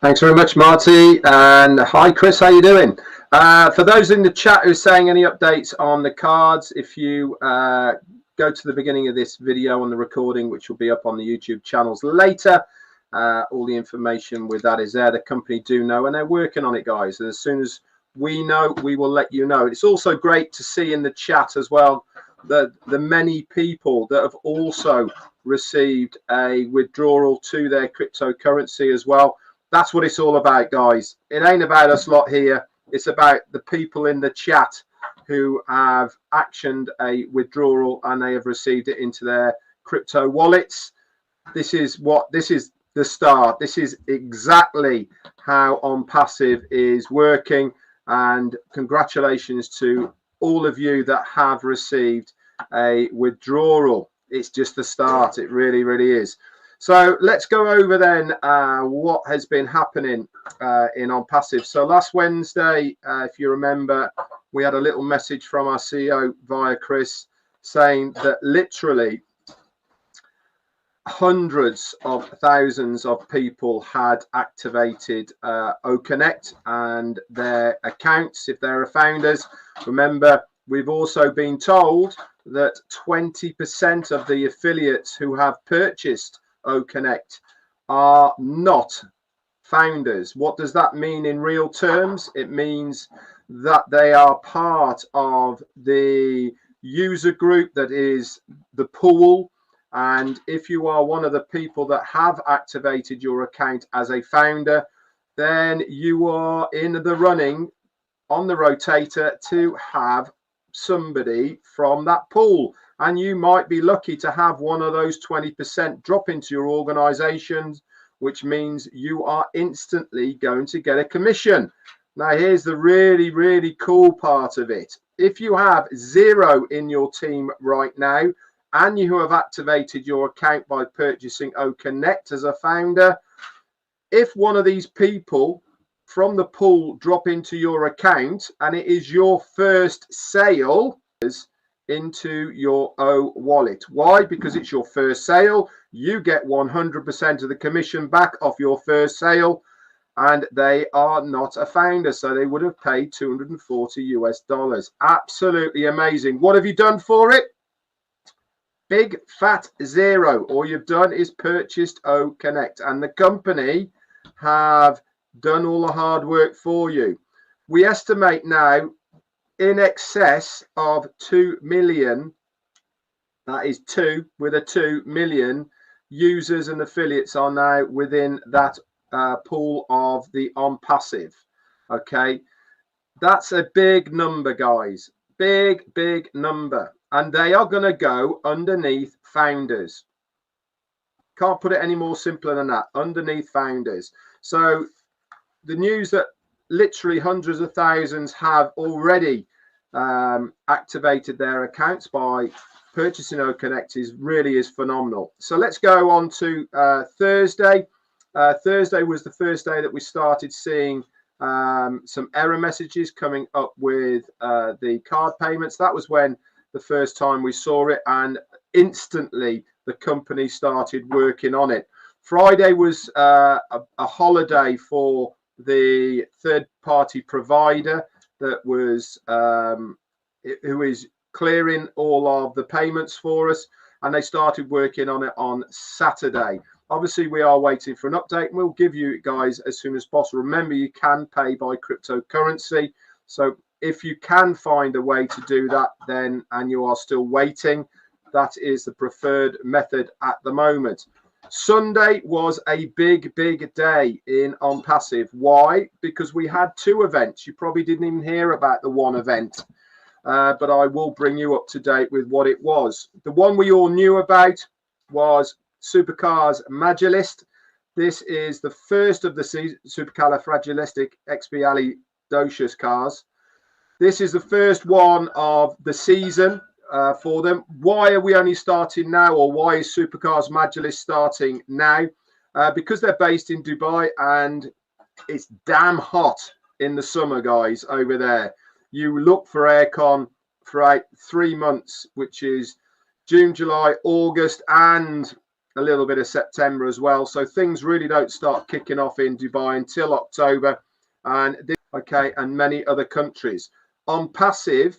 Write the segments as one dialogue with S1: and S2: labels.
S1: Thanks very much, Marty. And hi, Chris. How you doing? For those in the chat who's saying any updates on the cards, if you go to the beginning of this video on the recording, which will be up on the YouTube channels later, all the information with that is there. The company do know, and they're working on it, guys. And as soon as we know, we will let you know. It's also great to see in the chat as well the many people that have also received a withdrawal to their cryptocurrency as well. That's what it's all about, guys. It ain't about us lot here. It's about the people in the chat who have actioned a withdrawal and they have received it into their crypto wallets. This is the start. This is exactly how OnPassive is working. And congratulations to all of you that have received a withdrawal. It's just the start. It really, really is. So let's go over then what has been happening in OnPassive. So last Wednesday, if you remember, we had a little message from our CEO via Chris saying that literally hundreds of thousands of people had activated OConnect and their accounts if they're founders. Remember, we've also been told that 20% of the affiliates who have purchased OConnect are not founders. What does that mean in real terms? It means that they are part of the user group that is the pool. And if you are one of the people that have activated your account as a founder, then you are in the running on the rotator to have somebody from that pool. And you might be lucky to have one of those 20% drop into your organization, which means you are instantly going to get a commission. Now, here's the really, really cool part of it. If you have 0 in your team right now, and you have activated your account by purchasing OConnect as a founder, if one of these people from the pool drop into your account and it is your first sale into your O wallet. Why? Because it's your first sale. You get 100% of the commission back off your first sale, and they are not a founder, so they would have paid $240 US. Absolutely amazing. What have you done for it? Big fat 0. All you've done is purchased OConnect, and the company have done all the hard work for you. We estimate now in excess of 2 million, that is 2 with a 2 million users and affiliates are now within that pool of the OnPassive. Okay, that's a big number, guys. Big number. And they are going to go underneath founders. Can't put it any more simpler than that. Underneath founders. So the news that literally hundreds of thousands have already activated their accounts by purchasing OConnect is phenomenal. So let's go on to Thursday. Thursday was the first day that we started seeing some error messages coming up with the card payments. That was when the first time we saw it, and instantly the company started working on it. Friday was a holiday for the third-party provider that was who is clearing all of the payments for us, and they started working on it on Saturday. Obviously, we are waiting for an update, and we'll give you guys as soon as possible. Remember, you can pay by cryptocurrency, so if you can find a way to do that, then, and you are still waiting, that is the preferred method at the moment. Sunday was a big day in OnPassive. Why? Because we had 2 events. You probably didn't even hear about the one event, but I will bring you up to date with what it was. The one we all knew about was Supercars Magilist. This is the first of the supercalifragilisticexpialidocious cars. This is the first one of the season for them. Why are we only starting now, or why is Supercars Magilist starting now? Because they're based in Dubai and it's damn hot in the summer, guys, over there. You look for aircon for 3 months, which is June, July, August, and a little bit of September as well. So things really don't start kicking off in Dubai until October, and and many other countries. OnPassive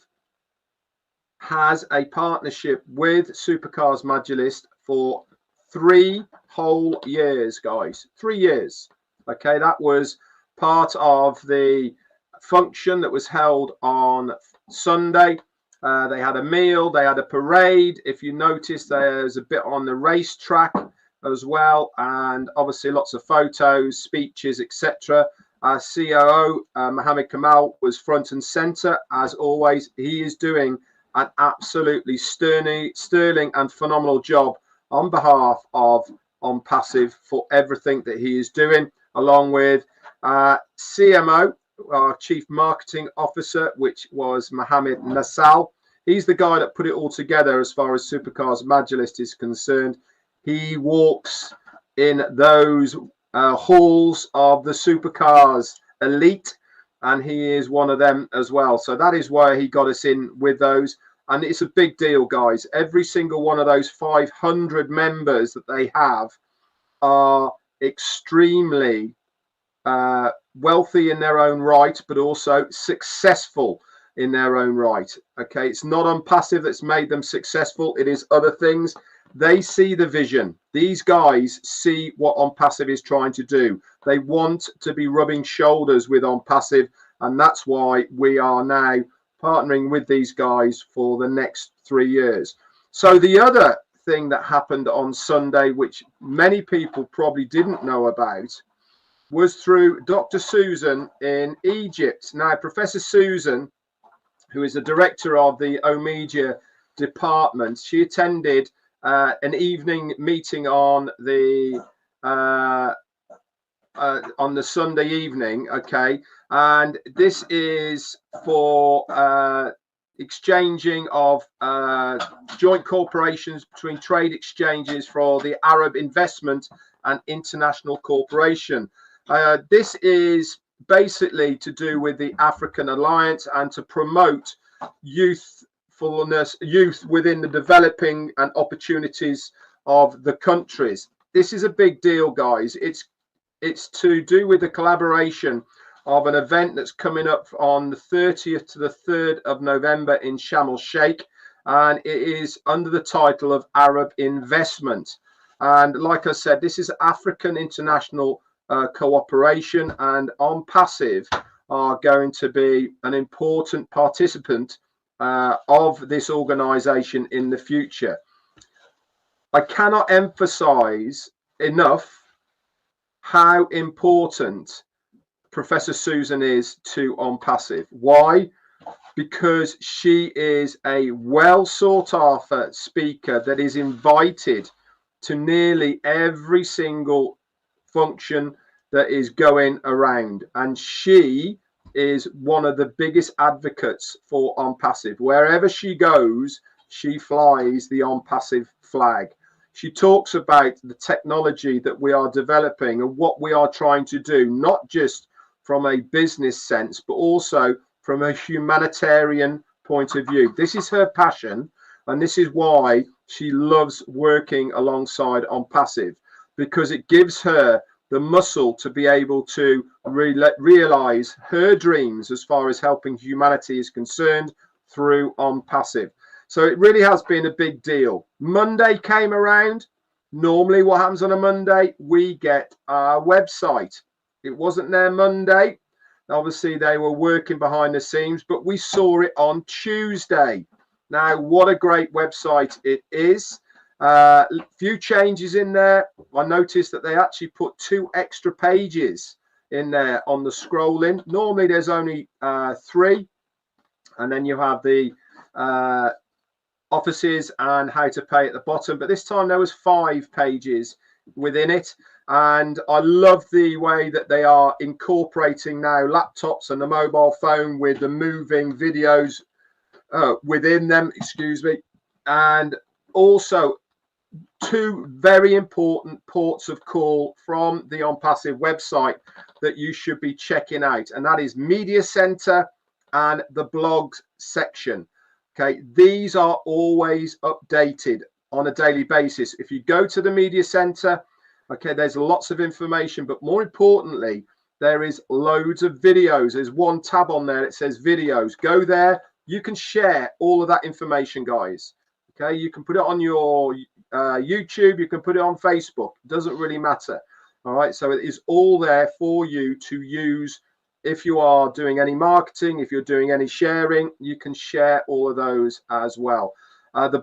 S1: has a partnership with Supercars Majlis for 3 whole years, guys. 3 years. Okay, that was part of the function that was held on Sunday. They had a meal, they had a parade. If you notice, there's a bit on the racetrack as well, and obviously lots of photos, speeches, etc. COO Mohammed Kamal was front and center as always. He is doing an absolutely sterling and phenomenal job on behalf of OnPassive for everything that he is doing, along with CMO, our Chief Marketing Officer, which was Mohammed Nassal. He's the guy that put it all together as far as Supercars Majlis is concerned. He walks in those halls of the Supercars elite, and he is one of them as well. So that is why he got us in with those. And it's a big deal, guys. Every single one of those 500 members that they have are extremely wealthy in their own right, but also successful in their own right. Okay, it's not OnPassive that's made them successful. It is other things. They see the vision. These guys see what OnPassive is trying to do. They want to be rubbing shoulders with OnPassive, and that's why we are now partnering with these guys for the next 3 years. So the other thing that happened on Sunday, which many people probably didn't know about, was through Dr. Susan in Egypt. Now, Professor Susan, who is the director of the Omedia department, she attended an evening meeting on the Sunday evening. Okay, and this is for exchanging of joint corporations between trade exchanges for the Arab Investment and International Corporation. This is basically to do with the African Alliance and to promote youth within the developing and opportunities of the countries. This is a big deal, guys. It's to do with the collaboration of an event that's coming up on the 30th to the 3rd of November in Sharm el-Sheikh, and it is under the title of Arab Investment. And like I said, this is African international cooperation, and OnPassive are going to be an important participant of this organization in the future. I cannot emphasize enough how important Professor Susan is to OnPassive. Why? Because she is a well sought after speaker that is invited to nearly every single function that is going around, and she is one of the biggest advocates for OnPassive. Wherever she goes, she flies the OnPassive flag. She talks about the technology that we are developing and what we are trying to do, not just from a business sense, but also from a humanitarian point of view. This is her passion, and this is why she loves working alongside OnPassive, because it gives her the muscle to be able to realize her dreams as far as helping humanity is concerned through OnPassive. So it really has been a big deal. Monday came around. Normally what happens on a Monday, we get our website. It wasn't there Monday. Obviously they were working behind the scenes, but we saw it on Tuesday. Now, what a great website it is. Few changes in there. I noticed that they actually put 2 extra pages in there on the scrolling. Normally there's only 3, and then you have the offices and how to pay at the bottom, but this time there was 5 pages within it. And I love the way that they are incorporating now laptops and the mobile phone with the moving videos within them, excuse me. And also 2 very important ports of call from the OnPassive website that you should be checking out, and that is Media Center and the blogs section. Okay, these are always updated. on a daily basis. If you go to the media center, okay, there's lots of information, but more importantly, there is loads of videos. There's one tab on there that says videos. Go there. You can share all of that information, guys. Okay, you can put it on your YouTube. You can put it on Facebook. It doesn't really matter. All right, so it is all there for you to use. If you are doing any marketing, if you're doing any sharing, you can share all of those as well. The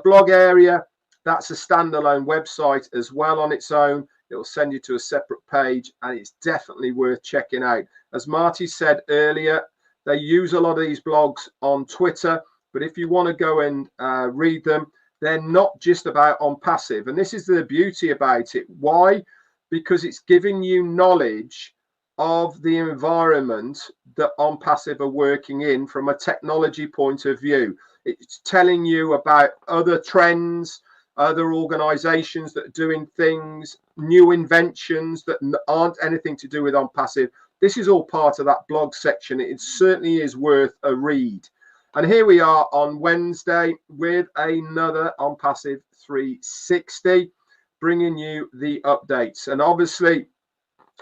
S1: blog area, that's a standalone website as well on its own. It will send you to a separate page, and it's definitely worth checking out. As Marty said earlier, they use a lot of these blogs on Twitter, but if you want to go and read them, they're not just about OnPassive. And this is the beauty about it. Why? Because it's giving you knowledge of the environment that OnPassive are working in from a technology point of view. It's telling you about other trends, other organizations that are doing things, new inventions that aren't anything to do with OnPassive. This is all part of that blog section. It certainly is worth a read. And here we are on Wednesday with another OnPassive 360, bringing you the updates. And obviously,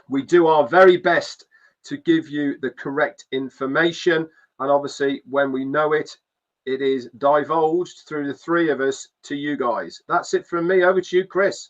S1: we do our very best to give you the correct information. And obviously, when we know it, it is divulged through the three of us to you guys. That's it from me. Over to you, Chris.